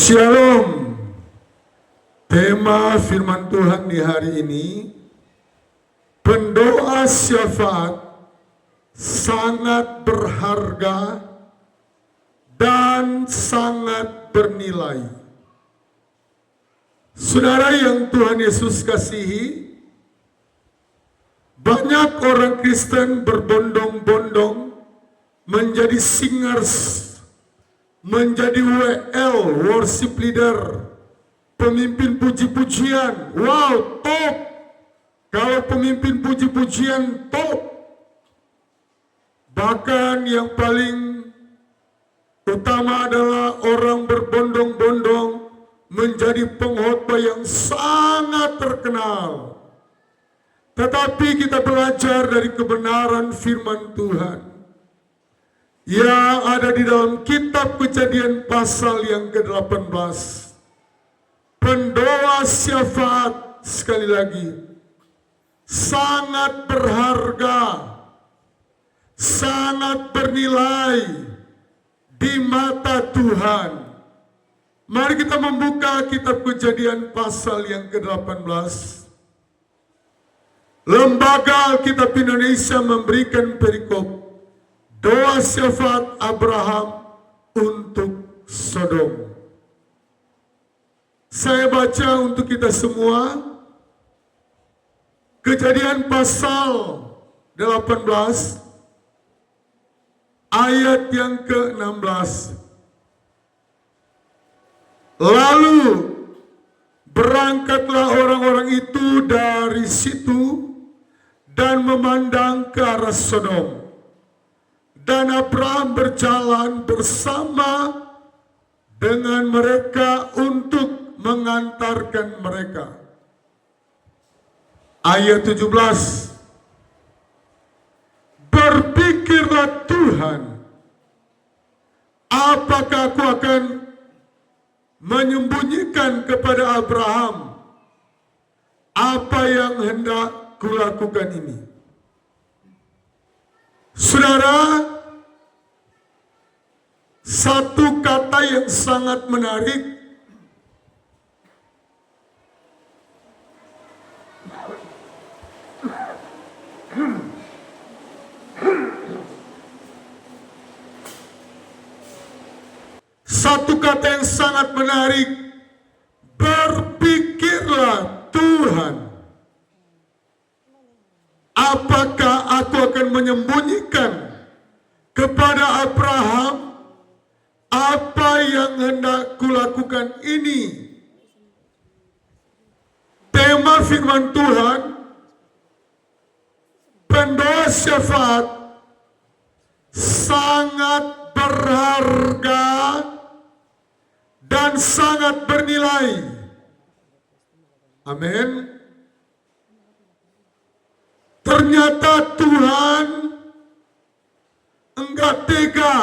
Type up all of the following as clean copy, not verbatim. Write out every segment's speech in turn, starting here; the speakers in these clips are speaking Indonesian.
Shalom. Tema firman Tuhan di hari ini, pendoa syafaat sangat berharga dan sangat bernilai. Saudara yang Tuhan Yesus kasihi, banyak orang Kristen berbondong-bondong menjadi singers, menjadi WL, worship leader, pemimpin puji-pujian. Wow, top. Kalau pemimpin puji-pujian top. Bahkan yang paling utama adalah orang berbondong-bondong menjadi pengkhotbah yang sangat terkenal. Tetapi kita belajar dari kebenaran firman Tuhan yang ada di dalam kitab Kejadian pasal yang ke-18. Pendoa syafaat, sekali lagi, sangat berharga, sangat bernilai di mata Tuhan. Mari kita membuka kitab Kejadian pasal yang ke-18. Lembaga Alkitab Indonesia memberikan perikop doa syafaat Abraham untuk Sodom. Saya baca untuk kita semua Kejadian pasal 18 ayat yang ke-16. Lalu berangkatlah orang-orang itu dari situ dan memandang ke arah Sodom. Dan Abraham berjalan bersama dengan mereka untuk mengantarkan mereka. Ayat 17. Berpikirlah Tuhan, apakah aku akan menyembunyikan kepada Abraham apa yang hendak kulakukan ini? Saudara, satu kata yang sangat menarik berpikirlah Tuhan, apakah aku akan menyembunyikan kepada Abraham apa yang hendak kulakukan ini? Tema firman Tuhan, pendoa syafaat sangat berharga dan sangat bernilai. Amin. Ternyata Tuhan enggak tega.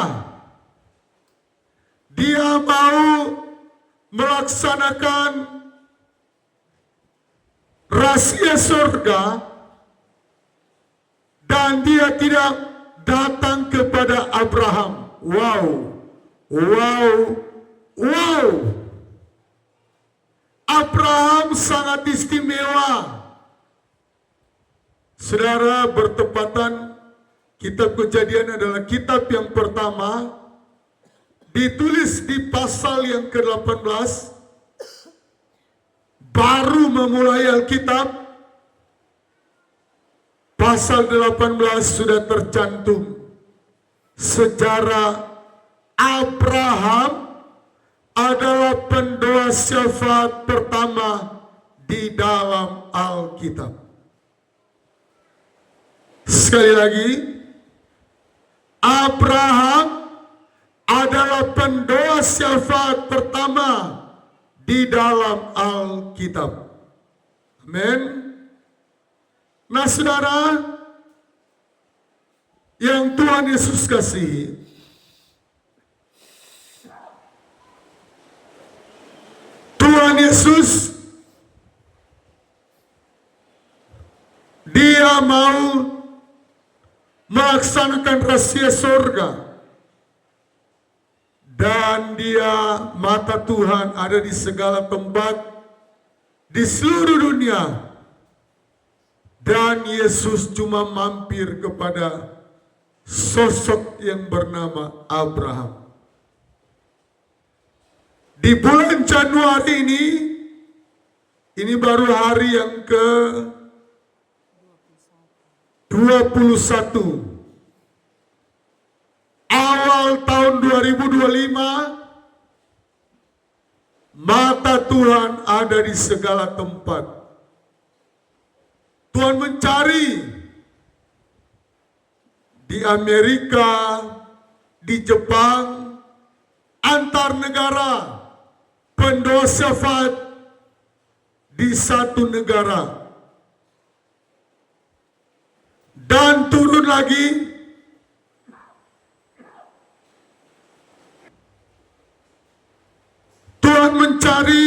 Dia mau melaksanakan rahasia surga dan dia tidak datang kepada Abraham. Wow. Abraham sangat istimewa. Saudara, bertepatan kitab Kejadian adalah kitab yang pertama ditulis di pasal yang ke-18. Baru memulai Alkitab, pasal 18 sudah tercantum sejarah Abraham adalah pendoa syafaat pertama di dalam Alkitab. Sekali lagi, Abraham adalah pendoa syafaat pertama di dalam Alkitab. Amin. Nah, saudara yang Tuhan Yesus kasihi, Tuhan Yesus, dia mau melaksanakan rahasia surga dan dia mata Tuhan ada di segala tempat di seluruh dunia. Dan Yesus cuma mampir kepada sosok yang bernama Abraham. Di bulan Januari ini baru hari yang ke-21. Awal tahun 2025, mata Tuhan ada di segala tempat. Tuhan mencari di Amerika, di Jepang, antar negara, pendoa syafaat di satu negara. Dan turun lagi Tuhan mencari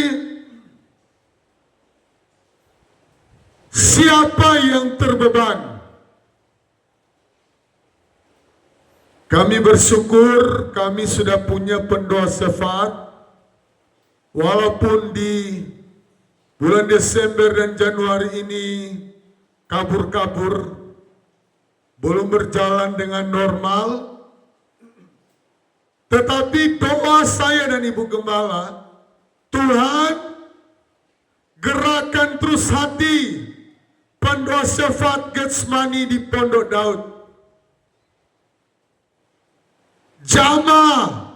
siapa yang terbeban. Kami bersyukur kami sudah punya pendoa syafaat. Walaupun di bulan Desember dan Januari ini kabur-kabur, belum berjalan dengan normal. Tetapi doa saya dan Ibu Gembala, Tuhan gerakan terus hati pendoa syafaat Getsemani di Pondok Daud. Jamaah,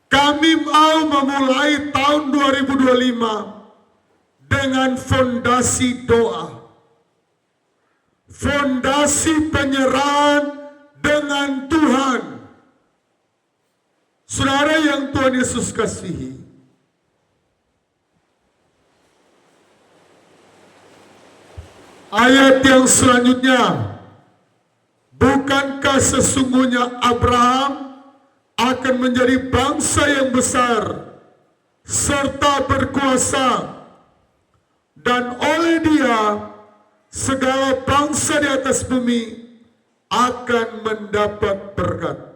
kami mau memulai tahun 2025 dengan fondasi doa. Fondasi penyerahan dengan Tuhan. Saudara yang Tuhan Yesus kasihi, ayat yang selanjutnya, bukankah sesungguhnya Abraham akan menjadi bangsa yang besar serta berkuasa, dan oleh dia segala bangsa di atas bumi akan mendapat berkat.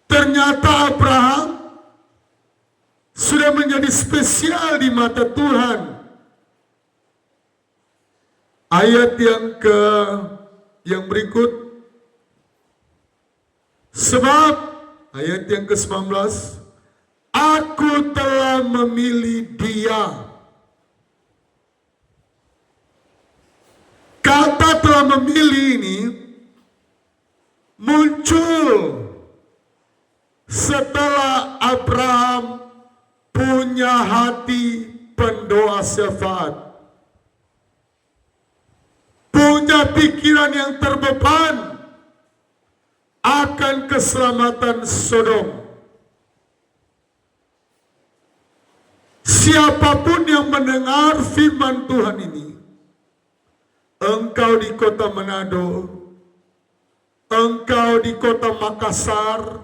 Ternyata Abraham sudah menjadi spesial di mata Tuhan. Ayat yang berikut, sebab ayat yang ke-19, aku telah memilih dia. Kata telah memilih ini muncul setelah Abraham punya hati pendoa syafaat, punya pikiran yang terbeban akan keselamatan Sodom. Siapapun yang mendengar firman Tuhan ini, engkau di kota Manado, engkau di kota Makassar,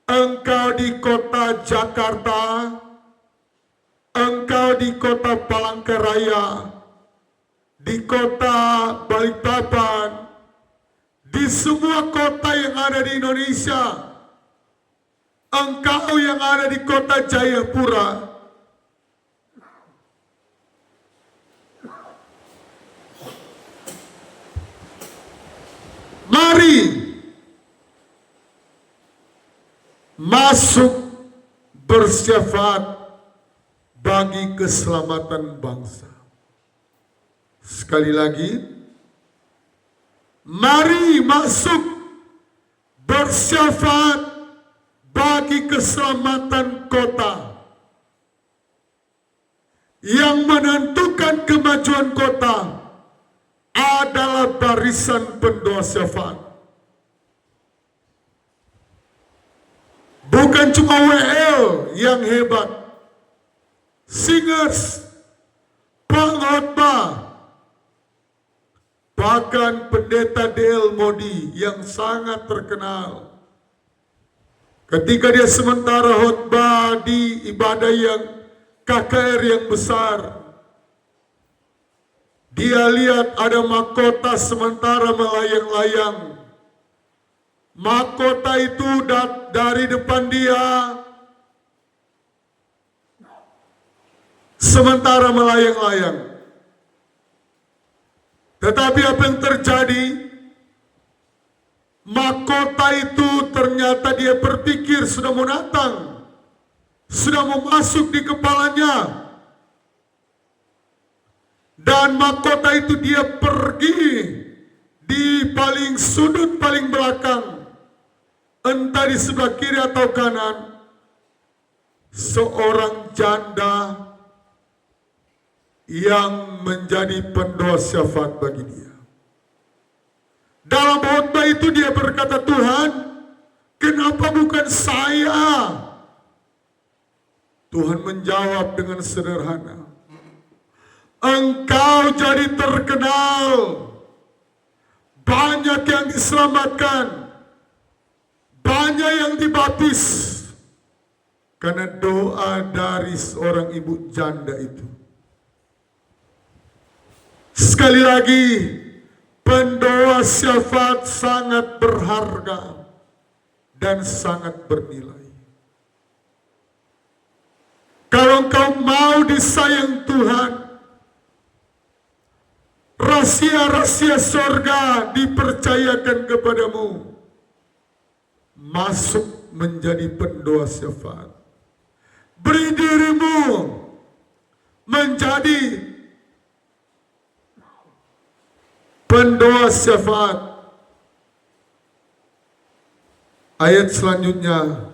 engkau di kota Jakarta, engkau di kota Palangkaraya, di kota Balikpapan, di semua kota yang ada di Indonesia, engkau yang ada di kota Jayapura, mari masuk bersyafaat bagi keselamatan bangsa. Sekali lagi, mari masuk bersyafaat bagi keselamatan kota. Yang menentukan kemajuan kota adalah barisan pendoa syafaat. Bukan cuma WL yang hebat, singers, pengkhotbah, bahkan pendeta DL Modi yang sangat terkenal. Ketika dia sementara khotbah di ibadah yang KKR yang besar, dia lihat ada mahkota sementara melayang-layang. mahkota itu dari depan dia, sementara melayang-layang. Tetapi apa yang terjadi? Mahkota itu ternyata dia berpikir sudah mau datang, sudah mau masuk di kepalanya. Dan mahkota itu dia pergi di paling sudut paling belakang, entah di sebelah kiri atau kanan, seorang janda yang menjadi pendoa syafaat bagi dia. Dalam khotbah itu dia berkata, Tuhan, kenapa bukan saya? Tuhan menjawab dengan sederhana, engkau jadi terkenal, banyak yang diselamatkan, banyak yang dibaptis, karena doa dari seorang ibu janda itu. Sekali lagi, pendoa syafaat sangat berharga dan sangat bernilai. Kalau engkau mau disayang Tuhan, rahasia-rahasia sorga dipercayakan kepadamu, masuk menjadi pendoa syafaat. Beri dirimu menjadi pendoa syafaat. Ayat selanjutnya,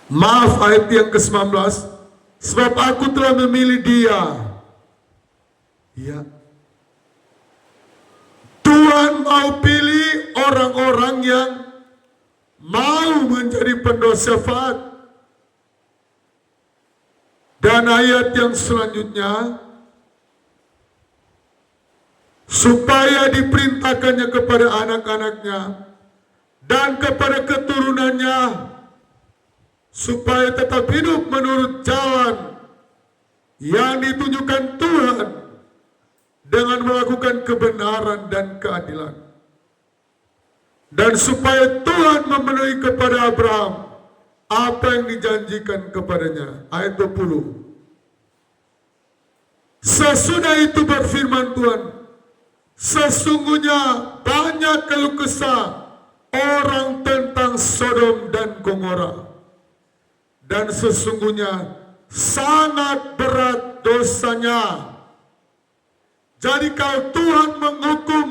maaf, ayat yang ke-19, sebab aku telah memilih dia. Ya, Tuhan mau pilih orang-orang yang mau menjadi pendoa syafaat. Dan ayat yang selanjutnya, supaya diperintahkannya kepada anak-anaknya dan kepada keturunannya, supaya tetap hidup menurut jalan yang ditunjukkan Tuhan dengan melakukan kebenaran dan keadilan. Dan supaya Tuhan memenuhi kepada Abraham apa yang dijanjikan kepadanya. Ayat 20. Sesudah itu berfirman Tuhan, sesungguhnya banyak keluh kesah orang tentang Sodom dan Gomora, dan sesungguhnya sangat berat dosanya. Jadi kalau Tuhan menghukum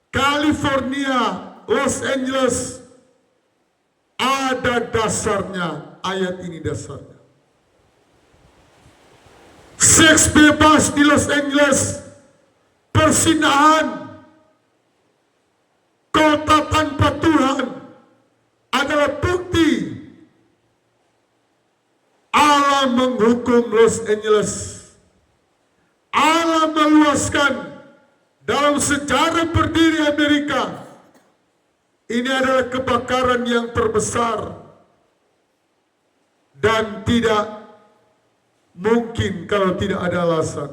California, Los Angeles, ada dasarnya. Ayat ini dasarnya. Seks bebas di Los Angeles, persinahan, kota tanpa Tuhan adalah bukti Allah menghukum Los Angeles. Allah meluaskan dalam sejarah berdiri Amerika. Ini adalah kebakaran yang terbesar dan tidak mungkin kalau tidak ada alasan.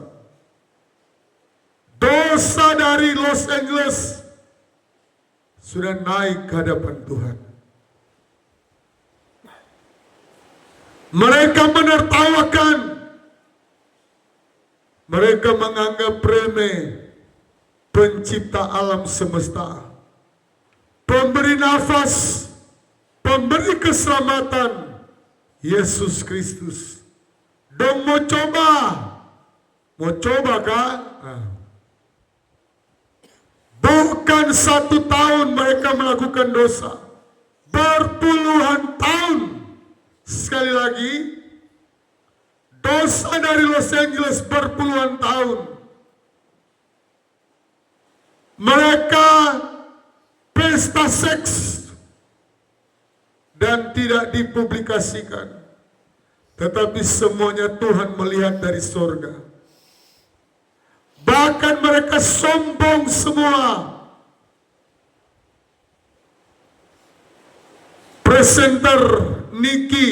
Dosa dari Los Angeles sudah naik ke hadapan Tuhan. Mereka menertawakan, mereka menganggap remeh pencipta alam semesta, pemberi nafas, pemberi keselamatan, Yesus Kristus. Dong mau coba kah? Bukan 1 tahun mereka melakukan dosa, berpuluhan tahun. Sekali lagi, dosa dari Los Angeles berpuluhan tahun. Mereka pesta seks dan tidak dipublikasikan, tetapi semuanya Tuhan melihat dari surga. Bahkan mereka sombong semua. Presenter Nikki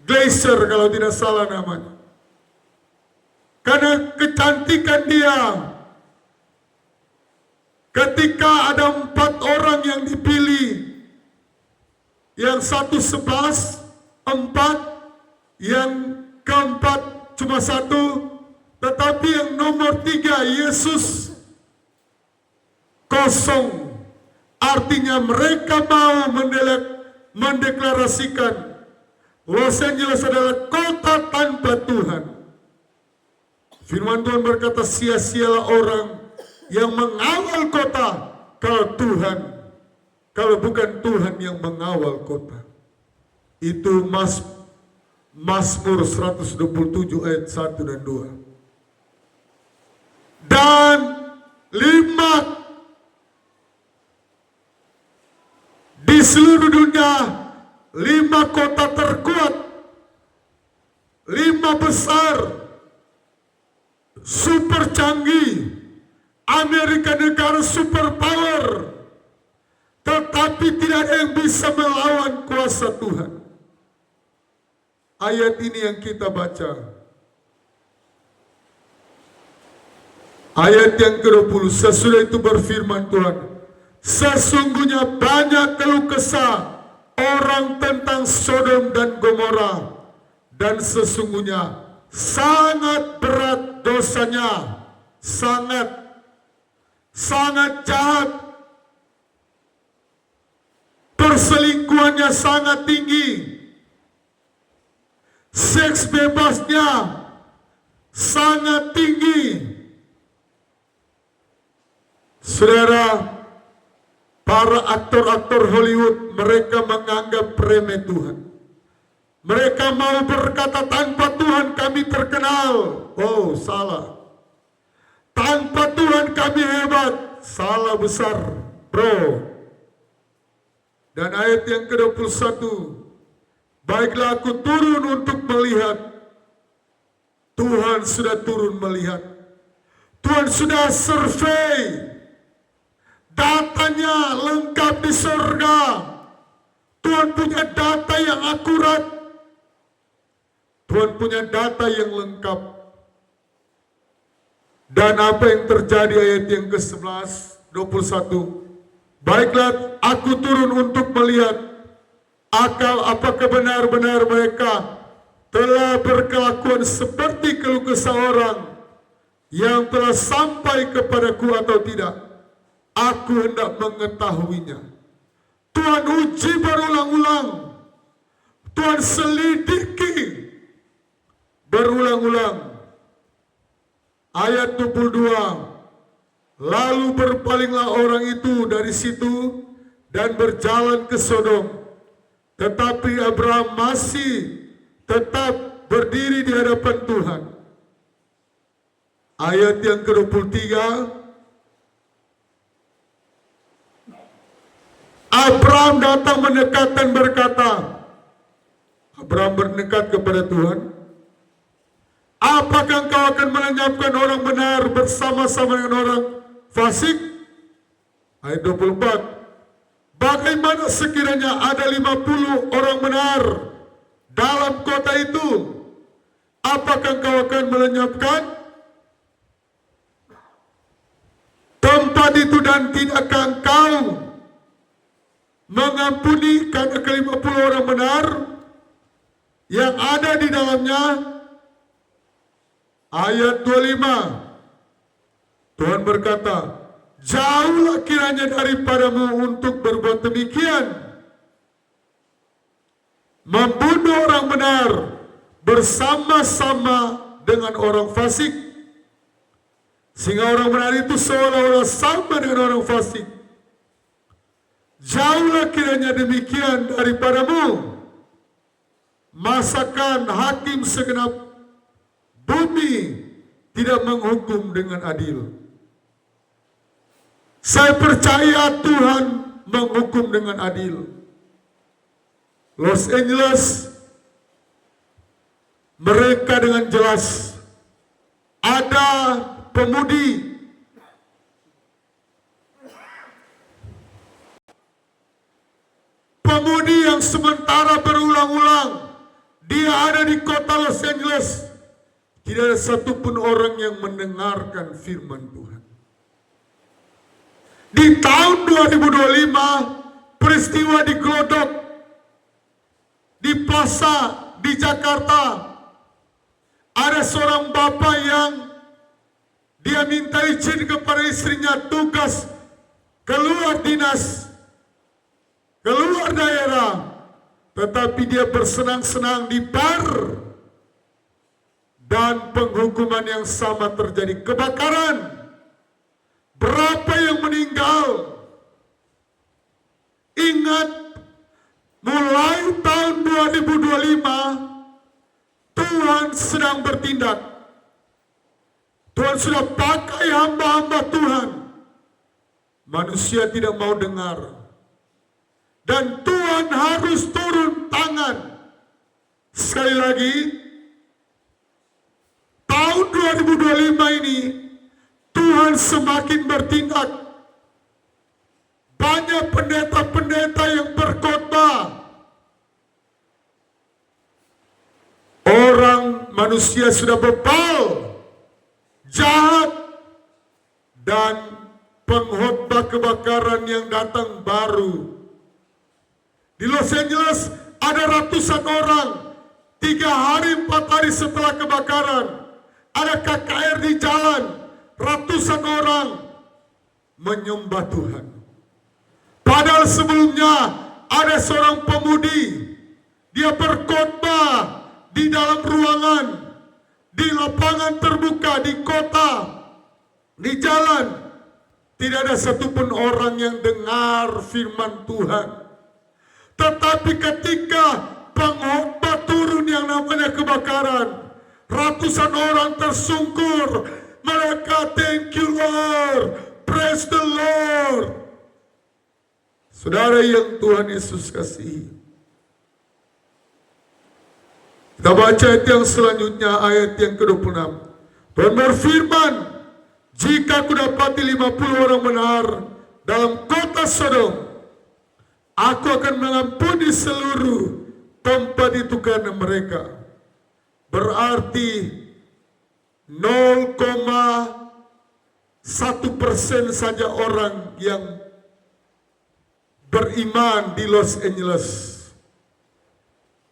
Glaser kalau tidak salah namanya, karena kecantikan dia, Ketika ada 4 orang yang dipilih, yang satu 11, 4, yang keempat cuma 1, tetapi yang nomor 3 Yesus kosong. Artinya mereka mau mendeklarasikan Los Angeles adalah kota tanpa Tuhan. Firman Tuhan berkata, sia-sialah orang yang mengawal kota kalau bukan Tuhan yang mengawal kota. Itu Mazmur 127 ayat 1 dan 2. Dan 5 di seluruh dunia, 5 kota terkuat, 5 besar, super canggih, Amerika negara superpower, tetapi tidak ada yang bisa melawan kuasa Tuhan. Ayat ini yang kita baca. Ayat yang ke-20, sesudah itu berfirman Tuhan, sesungguhnya banyak keluh kesah orang tentang Sodom dan Gomora, dan sesungguhnya sangat berat dosanya, sangat jahat, perselingkuhannya sangat tinggi, seks bebasnya sangat tinggi. Saudara, para aktor-aktor Hollywood, mereka menganggap remeh Tuhan. Mereka mau berkata, tanpa Tuhan kami terkenal. Oh, salah. Tanpa Tuhan kami hebat. Salah besar, bro. Dan ayat yang ke-21, baiklah aku turun untuk melihat. Tuhan sudah turun melihat. Tuhan sudah survei. Datanya lengkap di surga. Tuhan punya data yang akurat. Tuhan punya data yang lengkap. Dan apa yang terjadi ayat yang ke-11, 21. Baiklah aku turun untuk melihat apakah benar-benar mereka telah berkelakuan seperti keluh kesah orang yang telah sampai kepadaku atau tidak. Aku hendak mengetahuinya. Tuhan uji berulang-ulang. Tuhan selidiki berulang-ulang. Ayat 22. Lalu berpalinglah orang itu dari situ dan berjalan ke Sodom. Tetapi Abraham masih tetap berdiri di hadapan Tuhan. Ayat yang ke-23. Abraham datang mendekat dan berkata, Abraham berdekat kepada Tuhan, apakah engkau akan melenyapkan orang benar bersama-sama dengan orang fasik? Ayat 24. Bagaimana sekiranya ada 50 orang benar dalam kota itu? Apakah engkau akan melenyapkan tempat itu dan tidakkah engkau mengampuni karena ke-50 orang benar yang ada di dalamnya? Ayat 25. Tuhan berkata, jauhlah kiranya daripadamu untuk berbuat demikian, membunuh orang benar bersama-sama dengan orang fasik, sehingga orang benar itu seolah-olah sama dengan orang fasik. Jauhlah kiranya demikian daripadamu. Masakan hakim segenap bumi tidak menghukum dengan adil? Saya percaya Tuhan menghukum dengan adil. Los Angeles, mereka dengan jelas ada pemudi yang sementara berulang-ulang dia ada di kota Los Angeles, tidak ada satupun orang yang mendengarkan firman Tuhan. Di tahun 2025, peristiwa di Glodok, di Plaza, di Jakarta, ada seorang bapak yang dia minta izin kepada istrinya tugas keluar dinas, keluar daerah, tetapi dia bersenang-senang di bar dan penghukuman yang sama terjadi. Kebakaran, berapa yang meninggal? Ingat, mulai tahun 2025 Tuhan sedang bertindak. Tuhan sudah pakai hamba-hamba Tuhan. Manusia tidak mau dengar. Dan Tuhan harus turun tangan. Sekali lagi, tahun 2025 ini Tuhan semakin bertindak. Banyak pendeta-pendeta yang berkhotbah. Orang manusia sudah bebal, jahat, dan pengkhotbah kebakaran yang datang baru. Di Los Angeles ada ratusan orang, 3 hari 4 hari setelah kebakaran, ada KKR di jalan, ratusan orang menyembah Tuhan. Padahal sebelumnya ada seorang pemudi, dia berkhotbah di dalam ruangan, di lapangan terbuka, di kota, di jalan. Tidak ada satupun orang yang dengar firman Tuhan. Tetapi ketika pengkhotbah turun yang namanya kebakaran, ratusan orang tersungkur. Mereka, thank you Lord, praise the Lord. Saudara yang Tuhan Yesus kasihi, kita baca ayat yang selanjutnya, ayat yang ke-26. Tuhan berfirman, jika aku dapati 50 orang benar dalam kota Sodom, aku akan mengampuni seluruh tempat itu karena mereka. Berarti 0,1% saja orang yang beriman di Los Angeles.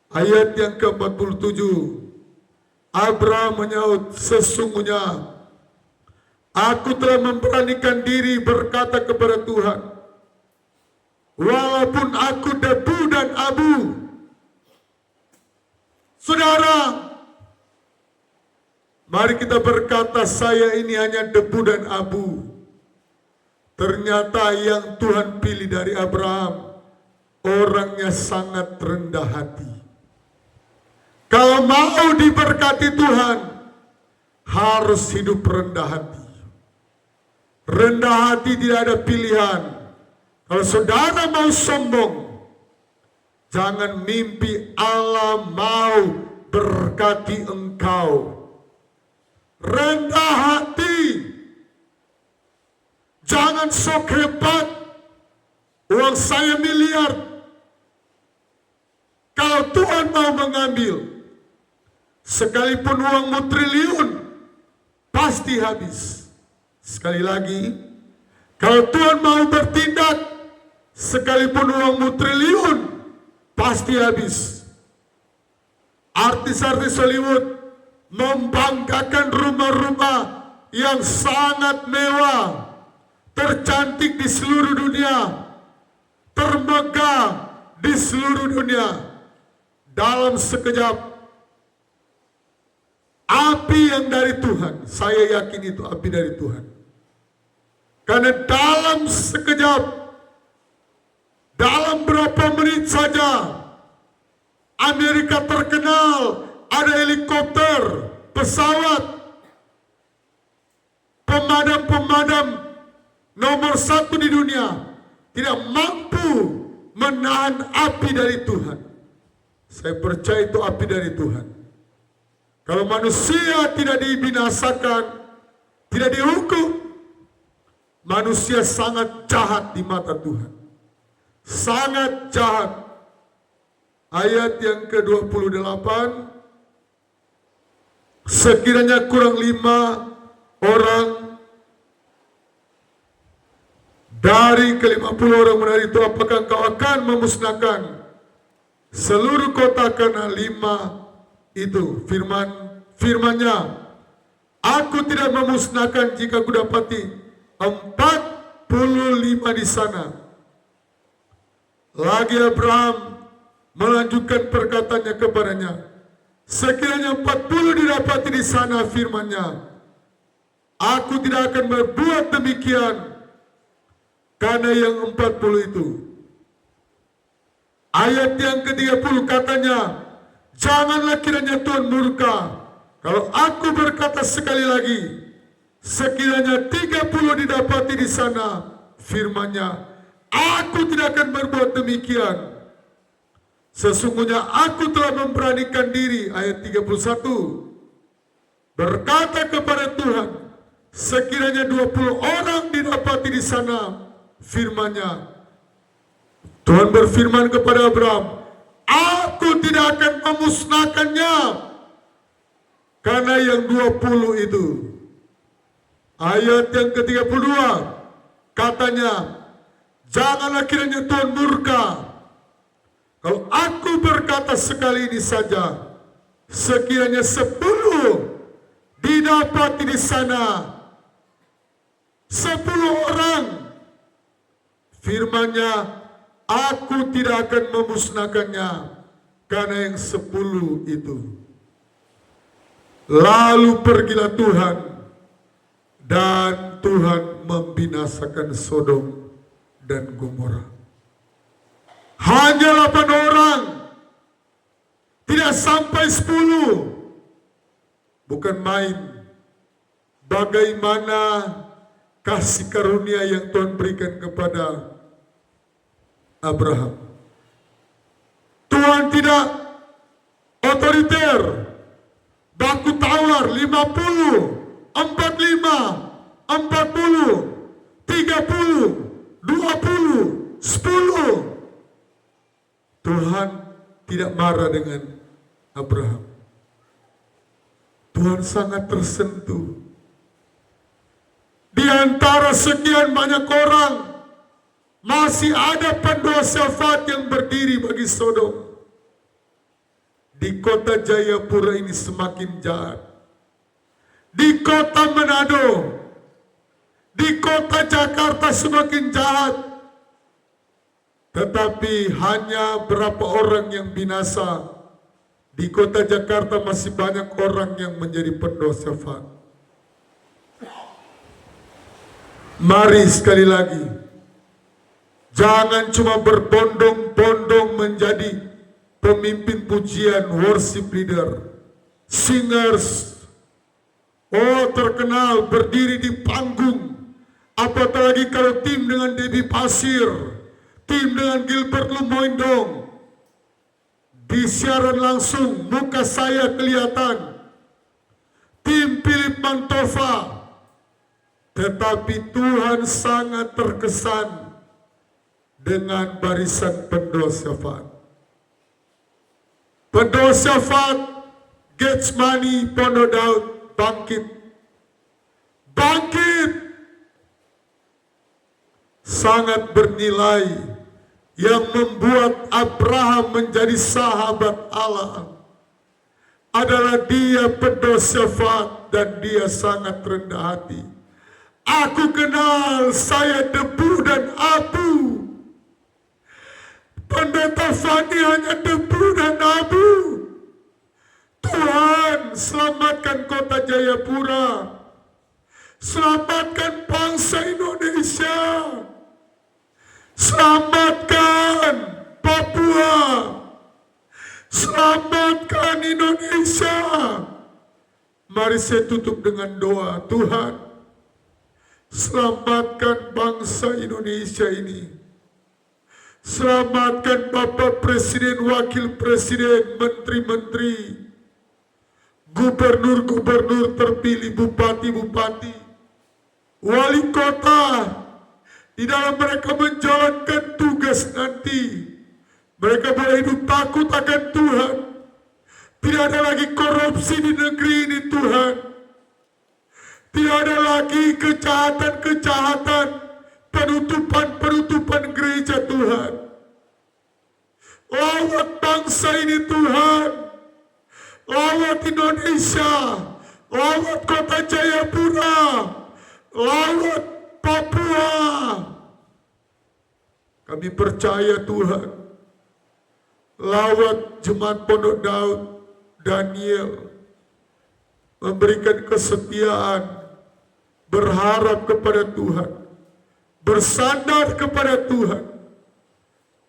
Ayat yang ke-47, Abraham menyaut, sesungguhnya aku telah memberanikan diri berkata kepada Tuhan, walaupun aku debu dan abu. Saudara, mari kita berkata, saya ini hanya debu dan abu. Ternyata yang Tuhan pilih dari Abraham, orangnya sangat rendah hati. Kalau mau diberkati Tuhan, harus hidup rendah hati. Rendah hati tidak ada pilihan. Kalau saudara mau sombong, jangan mimpi Allah mau berkati engkau. Rendah hati. Jangan sok hebat. Uang saya miliar. Kalau Tuhan mau mengambil, sekalipun uangmu triliun, pasti habis. Sekali lagi, kalau Tuhan mau bertindak, sekalipun uangmu triliun, pasti habis. Artis-artis Hollywood membanggakan rumah-rumah yang sangat mewah, tercantik di seluruh dunia, termegah di seluruh dunia. Dalam sekejap, api yang dari Tuhan, saya yakin itu api dari Tuhan. Karena dalam sekejap, dalam berapa menit saja, Amerika terkenal, ada helikopter, pesawat, pemadam-pemadam nomor 1 di dunia tidak mampu menahan api dari Tuhan. Saya percaya itu api dari Tuhan. Kalau manusia tidak dibinasakan, tidak dihukum, manusia sangat jahat di mata Tuhan. Sangat jahat. Ayat yang ke-28, sekiranya kurang 5 orang Dari ke-50 orang benar itu, apakah engkau akan memusnahkan seluruh kota karena 5 itu? Firman-nya, aku tidak memusnahkan jika kudapati 45 di sana. Lagi Abraham melanjutkan perkataannya kepadanya, sekiranya 40 didapati di sana, firman-Nya, aku tidak akan berbuat demikian karena yang 40 itu. Ayat yang ke-30 katanya, janganlah kiranya Tuhan murka kalau aku berkata sekali lagi, sekiranya 30 didapati di sana, firman-Nya, aku tidak akan berbuat demikian. Sesungguhnya aku telah memberanikan diri, ayat 31, berkata kepada Tuhan, sekiranya 20 orang didapati di sana, firman-Nya, Tuhan berfirman kepada Abraham, aku tidak akan memusnahkannya karena yang 20 itu. Ayat yang ke-32 katanya, janganlah kiranya Tuhan murka kalau aku berkata sekali ini saja, sekiranya 10 didapati di sana, 10 orang, firman-Nya, aku tidak akan memusnahkannya karena yang 10 itu. Lalu pergilah Tuhan, dan Tuhan membinasakan Sodom dan Gomora. Hanya 8 orang, tidak sampai 10. Bukan main. Bagaimana kasih karunia yang Tuhan berikan kepada Abraham. Tuhan tidak otoriter, baku tawar 50, 45, 40, 30, 20, 10. Tuhan tidak marah dengan Abraham. Tuhan sangat tersentuh. Di antara sekian banyak orang, masih ada pendoa syafaat yang berdiri bagi Sodom. Di kota Jayapura ini semakin jahat. Di kota Manado, di kota Jakarta semakin jahat. Tetapi hanya berapa orang yang binasa. Di kota Jakarta masih banyak orang yang menjadi pendoa syafaat. Mari sekali lagi, jangan cuma berbondong-bondong menjadi pemimpin pujian, worship leader, singers, terkenal berdiri di panggung. Apatah lagi kalau tim dengan Debbie Pasir, tim dengan Gilbert Lumoindong, di siaran langsung muka saya kelihatan, tim Philip Mantova. Tetapi Tuhan sangat terkesan dengan barisan pendoa syafaat. Pendoa syafaat Getsemani, Pondok Daud, bangkit. Bangkit. Sangat bernilai, yang membuat Abraham menjadi sahabat Allah adalah dia pendoa syafaat dan dia sangat rendah hati. Aku kenal saya debu dan abu. Pendeta Fani hanya debu dan abu. Tuhan, selamatkan kota Jayapura. Selamatkan bangsa Indonesia. Selamatkan Papua. Selamatkan Indonesia. Mari saya tutup dengan doa. Tuhan, selamatkan bangsa Indonesia ini. Selamatkan Bapak Presiden, Wakil Presiden, Menteri-Menteri, Gubernur-Gubernur terpilih, Bupati-Bupati, Wali Kota. Di dalam mereka menjalankan tugas nanti, mereka boleh hidup takut akan Tuhan. Tidak ada lagi korupsi di negeri ini, Tuhan. Tidak ada lagi kejahatan-kejahatan, penutupan gereja Tuhan. Lawat bangsa ini Tuhan. Lawat Indonesia. Lawat kota Jayapura. Lawat Papua. Kami percaya Tuhan. Lawat Jemaat Pondok Daud, Daniel, memberikan kesetiaan, berharap kepada Tuhan, bersandar kepada Tuhan.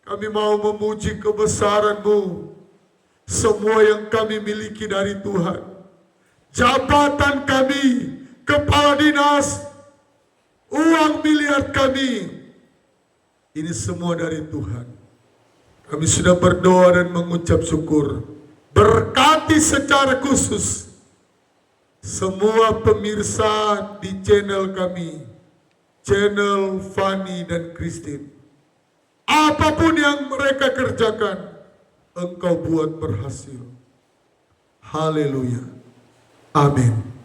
Kami mau memuji kebesaran-Mu, semua yang kami miliki dari Tuhan. Jabatan kami, kepala dinas, uang miliar kami, ini semua dari Tuhan. Kami sudah berdoa dan mengucap syukur. Berkati secara khusus semua pemirsa di channel kami, channel Fanny dan Christine. Apapun yang mereka kerjakan, Engkau buat berhasil. Haleluya. Amin.